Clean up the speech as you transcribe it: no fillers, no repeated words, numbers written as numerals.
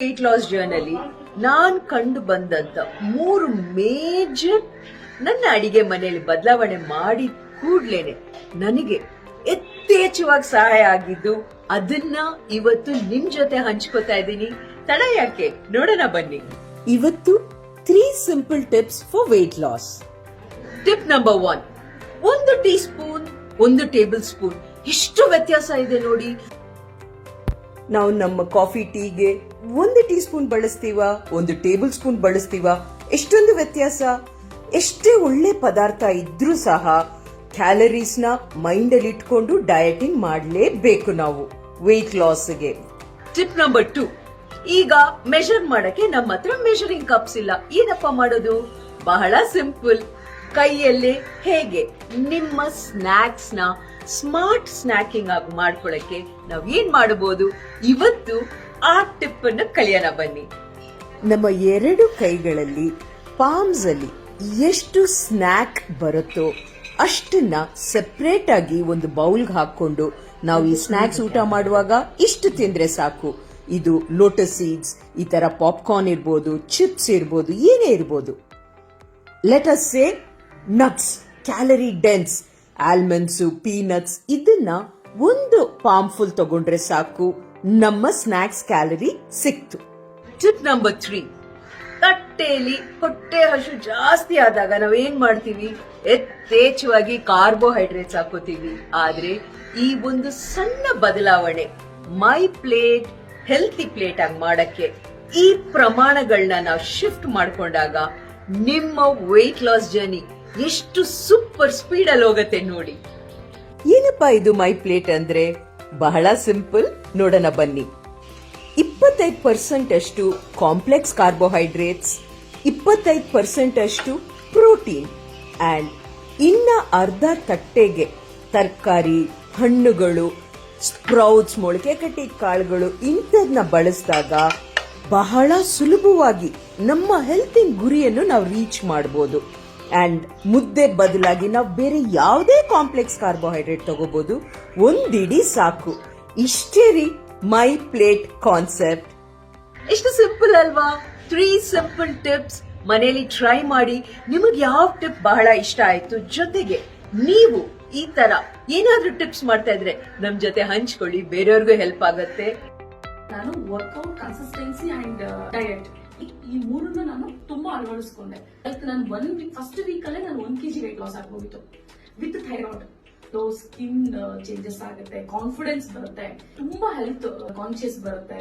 Weight loss ಜರ್ನಲ್ಲಿ ನಾನ್ ಕಂಡು ಬಂದಂತ 3 major ನನ್ನ ಅಡಿಗೆ ಮನೆಯಲ್ಲಿ ಬದಲಾವಣೆ ಮಾಡಿ ಕೂಡ್ಲೇನೆ ನನಗೆ ಯಥೇಚ್ಛವಾಗಿ ಸಹಾಯ ಆಗಿದ್ದು ಅದನ್ನ ಇವತ್ತು ನಿಮ್ ಜೊತೆ ಹಂಚ್ಕೋತಾ ಇದ್ದೀನಿ. ತಡ ಯಾಕೆ, ನೋಡೋಣ ಬನ್ನಿ. ಇವತ್ತು 3 simple tips for weight loss. Tip number 1, 1 teaspoon 1 tablespoon. ಎಷ್ಟು ವ್ಯತ್ಯಾಸ ಇದೆ ನೋಡಿ. ನಾವು ನಮ್ಮ ಕಾಫಿ ಟೀಗೆ 1 ಟೀ ಸ್ಪೂನ್ ಬಳಸ್ತೀವ, 1 ಟೇಬಲ್ ಸ್ಪೂನ್ ಬಳಸ್ತೀವ. ಎಷ್ಟೊಂದು ವ್ಯತ್ಯಾಸ. ಎಷ್ಟೇ ಒಳ್ಳೆ ಪದಾರ್ಥ ಇದ್ರೂ ಸಹ ಕ್ಯಾಲರೀಸ್ ನ ಮೈಂಡ್ ಅಲ್ಲಿ ಇಟ್ಕೊಂಡು ಡಯಟಿಂಗ್ ಮಾಡಲೇಬೇಕು ನಾವು ವೆಯ್ಟ್ ಲಾಸ್ಗೆ. ಟಿಪ್ ನಂಬರ್ 2, ಈಗ ಮೆಷರ್ ಮಾಡಕ್ಕೆ ನಮ್ಮ ಹತ್ರ ಮೆಷರಿಂಗ್ ಕಪ್ಸ್ ಇಲ್ಲ. ಏನಪ್ಪ ಮಾಡೋದು? ಬಹಳ ಸಿಂಪಲ್. ಕೈಯಲ್ಲೇ ಹೇಗೆ ನಿಮ್ಮ ಸ್ನಾಕ್ಸ್ ನ ಸ್ಮಾರ್ಟ್ ಸ್ನಾಕಿಂಗ್ ಆಗಿ ಮಾಡ್ಕೊಳಕ್ಕೆ ನಾವ್ ಏನ್ ಮಾಡಬಹುದು, ಇವತ್ತು ಆ ಟಿಪ್ ಅನ್ನು ಕಲಿಯೋಣ ಬನ್ನಿ. ನಮ್ಮ 2 ಕೈಗಳಲ್ಲಿ ಪಾಮ್ಸ್ ಅಲ್ಲಿ ಎಷ್ಟು ಸ್ನಾಕ್ ಬರುತ್ತೋ ಅಷ್ಟನ್ನ ಸೆಪರೇಟ್ ಆಗಿ ಒಂದು ಬೌಲ್ಗೆ ಹಾಕೊಂಡು ನಾವು ಈ ಸ್ನಾಕ್ಸ್ ಊಟ ಮಾಡುವಾಗ ಇಷ್ಟು ತಿಂದ್ರೆ ಸಾಕು. ಇದು ಲೋಟಸ್ ಸೀಡ್ಸ್, ಈ ತರ ಪಾಪ್ಕಾರ್ನ್ ಇರ್ಬೋದು, ಚಿಪ್ಸ್ ಇರ್ಬೋದು, ಏನೇ ಇರ್ಬೋದು. ಲೆಟ್ ಅಸ್ ಸೇ nuts, calorie dense, almonds, peanuts, ಇದನ್ನ 1 ಪಾಮ್ ಫುಲ್ ತಗೊಂಡ್ರೆ ಸಾಕು, ನಮ್ಮ ಸ್ನಾಕ್ಸ್ ಕ್ಯಾಲರಿ ಸಿಕ್ತು. ಟಿಪ್ ನಂಬರ್ 3, ತಟ್ಟೆಯಲ್ಲಿ ಹೊಟ್ಟೆ ಹಸು ಜಾಸ್ತಿ ಆದಾಗ ನಾವ್ ಏನ್ ಮಾಡ್ತೀವಿ, ಯಥೇಚ್ಛವಾಗಿ ಕಾರ್ಬೋಹೈಡ್ರೇಟ್ಸ್ ಹಾಕೋತೀವಿ. ಆದ್ರೆ ಈ ಒಂದು ಸಣ್ಣ ಬದಲಾವಣೆ ಮೈ ಪ್ಲೇಟ್ ಹೆಲ್ತಿ ಪ್ಲೇಟ್ ಆಗಿ ಮಾಡಕ್ಕೆ ಈ ಪ್ರಮಾಣಗಳನ್ನ ನಾವು ಶಿಫ್ಟ್ ಮಾಡ್ಕೊಂಡಾಗ ನಿಮ್ಮ ವೆಯ್ಟ್ ಲಾಸ್ ಜರ್ನಿ ಎಷ್ಟು ಸೂಪರ್ ಸ್ಪೀಡ್ ಅಲ್ಲಿ ಹೋಗತ್ತೆ ನೋಡಿ. ಏನಪ್ಪಾ ಇದು ಮೈ ಪ್ಲೇಟ್ ಅಂದ್ರೆ? ಬಹಳ ಸಿಂಪಲ್, ನೋಡೋಣ ಬನ್ನಿ. 25% ಅಷ್ಟು ಕಾಂಪ್ಲೆಕ್ಸ್ ಕಾರ್ಬೋಹೈಡ್ರೇಟ್ಸ್, 25% ಅಷ್ಟು ಪ್ರೋಟೀನ್ ಅಂಡ್ ಇನ್ನ ಅರ್ಧ ತಟ್ಟೆಗೆ ತರಕಾರಿ, ಹಣ್ಣುಗಳು, ಸ್ಪ್ರೌಟ್ಸ್, ಮೊಳಕೆ ಕಟ್ಟಿ ಕಾಳುಗಳು ಇಂಥದನ್ನ ಬಳಸಿದಾಗ ಬಹಳ ಸುಲಭವಾಗಿ ನಮ್ಮ ಹೆಲ್ತಿನ ಗುರಿಯನ್ನು ನಾವು ರೀಚ್ ಮಾಡಬಹುದು. ಅಂಡ್ ಮುದ್ದೆ ಬದಲಾಗಿ ನಾವು ಬೇರೆ ಯಾವುದೇ ಕಾಂಪ್ಲೆಕ್ಸ್ ಕಾರ್ಬೋಹೈಡ್ರೇಟ್ ತಗೋಬಹುದು, ಒಂದಿಡಿ ಸಾಕು. ಇಷ್ಟೇ ರೀ ಮೈ ಪ್ಲೇಟ್ ಕಾನ್ಸೆಪ್ಟ್. ಎಷ್ಟು ಸಿಂಪಲ್ ಅಲ್ವಾ? 3 ಸಿಂಪಲ್ ಟಿಪ್ಸ್ ಮನೆಯಲ್ಲಿ ಟ್ರೈ ಮಾಡಿ. ನಿಮಗೆ ಯಾವ ಟಿಪ್ ಬಹಳ ಇಷ್ಟ ಆಯ್ತು, ಜೊತೆಗೆ ನೀವು ಈ ತರ ಏನಾದ್ರೂ ಟಿಪ್ಸ್ ಮಾಡ್ತಾ ಇದ್ರೆ ನಮ್ ಜೊತೆ ಹಂಚ್ಕೊಳ್ಳಿ, ಬೇರೆಯವ್ರಿಗೂ ಹೆಲ್ಪ್ ಆಗತ್ತೆ. ನಾನು ವರ್ಕೌಟ್, ಕನ್ಸಿಸ್ಟೆನ್ಸಿ ಅಂಡ್ ಡಯಟ್ ಈ 3 ನಾನು ತುಂಬಾ ಅಳವಡಿಸ್ಕೊಂಡೆ. ನಾನು ಫಸ್ಟ್ ವೀಕ್ ಅಲ್ಲೇ ನಾನು 1 kg ವೆಯ್ಟ್ ಲಾಸ್ ಆಗೋಗಿತ್ತು ವಿತ್ ಥೈರಾಯ್ಡ್. ಸ್ಕಿನ್ ಚೇಂಜಸ್ ಆಗುತ್ತೆ, ಕಾನ್ಫಿಡೆನ್ಸ್ ಬರುತ್ತೆ, ತುಂಬಾ ಹೆಲ್ತ್ ಕಾನ್ಶಿಯಸ್ ಬರುತ್ತೆ.